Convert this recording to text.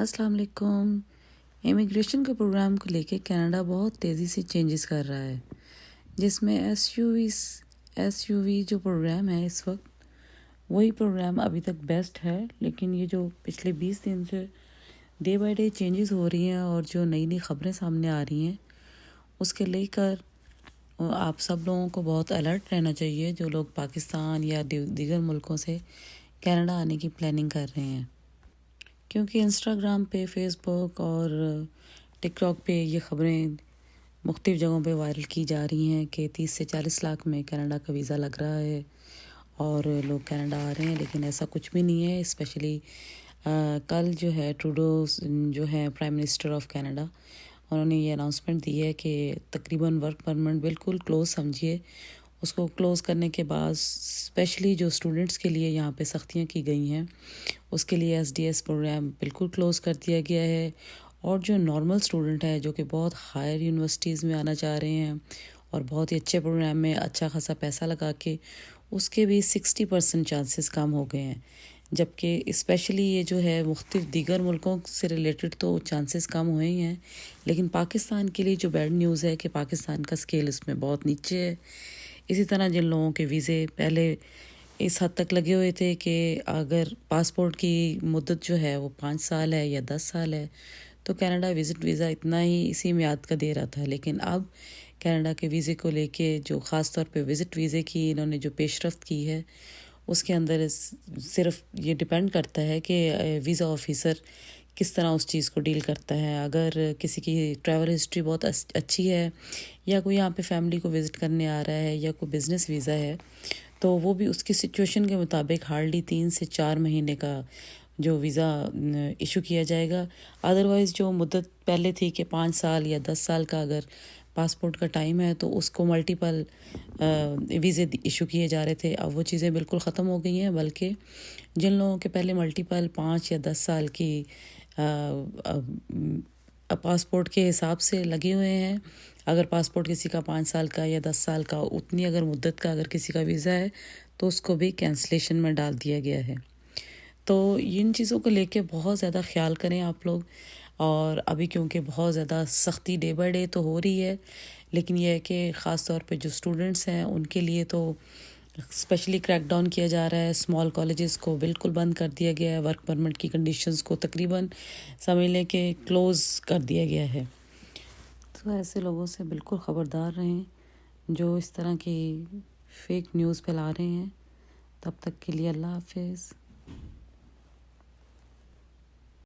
السلام علیکم۔ امیگریشن کے پروگرام کو لے کے کینیڈا بہت تیزی سے چینجز کر رہا ہے، جس میں ایس یو وی جو پروگرام ہے اس وقت وہی پروگرام ابھی تک بیسٹ ہے، لیکن یہ جو پچھلے 20 دن سے ڈے بائی ڈے چینجز ہو رہی ہیں اور جو نئی نئی خبریں سامنے آ رہی ہیں اس کے لے کر آپ سب لوگوں کو بہت الرٹ رہنا چاہیے جو لوگ پاکستان یا دیگر ملکوں سے کینیڈا آنے کی پلاننگ کر رہے ہیں، کیونکہ انسٹاگرام پہ، فیس بک اور ٹک ٹاک پہ یہ خبریں مختلف جگہوں پہ وائرل کی جا رہی ہیں کہ 30 سے 40 لاکھ میں کینیڈا کا ویزا لگ رہا ہے اور لوگ کینیڈا آ رہے ہیں، لیکن ایسا کچھ بھی نہیں ہے۔ اسپیشلی کل جو ہے ٹروڈو جو ہے پرائم منسٹر آف کینیڈا، انہوں نے یہ اناؤنسمنٹ دی ہے کہ تقریباً ورک پرمٹ بالکل کلوز سمجھیے، اس کو کلوز کرنے کے بعد اسپیشلی جو اسٹوڈنٹس کے لیے یہاں پہ سختیاں کی گئی ہیں اس کے لیے ایس ڈی ایس پروگرام بالکل کلوز کر دیا گیا ہے، اور جو نارمل اسٹوڈنٹ ہے جو کہ بہت ہائر یونیورسٹیز میں آنا چاہ رہے ہیں اور بہت ہی اچھے پروگرام میں اچھا خاصا پیسہ لگا کے، اس کے بھی 60% چانسز کم ہو گئے ہیں، جبکہ اسپیشلی یہ جو ہے مختلف دیگر ملکوں سے ریلیٹڈ تو چانسز کم ہوئے ہی ہیں، لیکن پاکستان کے لیے جو بیڈ نیوز ہے کہ پاکستان کا اسکیل اس میں بہت نیچے ہے۔ اسی طرح جن لوگوں کے ویزے پہلے اس حد تک لگے ہوئے تھے کہ اگر پاسپورٹ کی مدت جو ہے وہ 5 سال ہے یا 10 سال ہے تو کینیڈا وزٹ ویزا اتنا ہی اسی میعاد کا دے رہا تھا، لیکن اب کینیڈا کے ویزے کو لے کے جو خاص طور پہ وزٹ ویزے کی انہوں نے جو پیش رفت کی ہے اس کے اندر صرف یہ ڈیپینڈ کرتا ہے کہ ویزا آفیسر کس طرح اس چیز کو ڈیل کرتا ہے۔ اگر کسی کی ٹریول ہسٹری بہت اچھی ہے یا کوئی یہاں پہ فیملی کو وزٹ کرنے آ رہا ہے یا کوئی بزنس ویزا ہے تو وہ بھی اس کی سچویشن کے مطابق ہارڈلی 3 سے 4 مہینے کا جو ویزا ایشو کیا جائے گا۔ ادروائز جو مدت پہلے تھی کہ 5 سال یا 10 سال کا اگر پاسپورٹ کا ٹائم ہے تو اس کو ملٹیپل ویزے ایشو کیے جا رہے تھے، اب وہ چیزیں بالکل ختم ہو گئی ہیں، بلکہ جن لوگوں کے پہلے ملٹیپل 5 یا 10 سال کی پاسپورٹ کے حساب سے لگے ہوئے ہیں، اگر پاسپورٹ کسی کا 5 سال کا یا 10 سال کا اتنی اگر مدت کا اگر کسی کا ویزا ہے تو اس کو بھی کینسلیشن میں ڈال دیا گیا ہے۔ تو ان چیزوں کو لے کے بہت زیادہ خیال کریں آپ لوگ، اور ابھی کیونکہ بہت زیادہ سختی ڈے بائی ڈے تو ہو رہی ہے، لیکن یہ ہے کہ خاص طور پہ جو اسٹوڈنٹس ہیں ان کے لیے تو اسپیشلی کریک ڈاؤن کیا جا رہا ہے، اسمال کالجز کو بالکل بند کر دیا گیا ہے، ورک پرمٹ کی کنڈیشنز کو تقریباً سمجھ لیں کہ کلوز کر دیا گیا ہے۔ تو ایسے لوگوں سے بالکل خبردار رہیں جو اس طرح کی فیک نیوز پھیلا رہے ہیں۔ تب تک کے لیے اللہ حافظ۔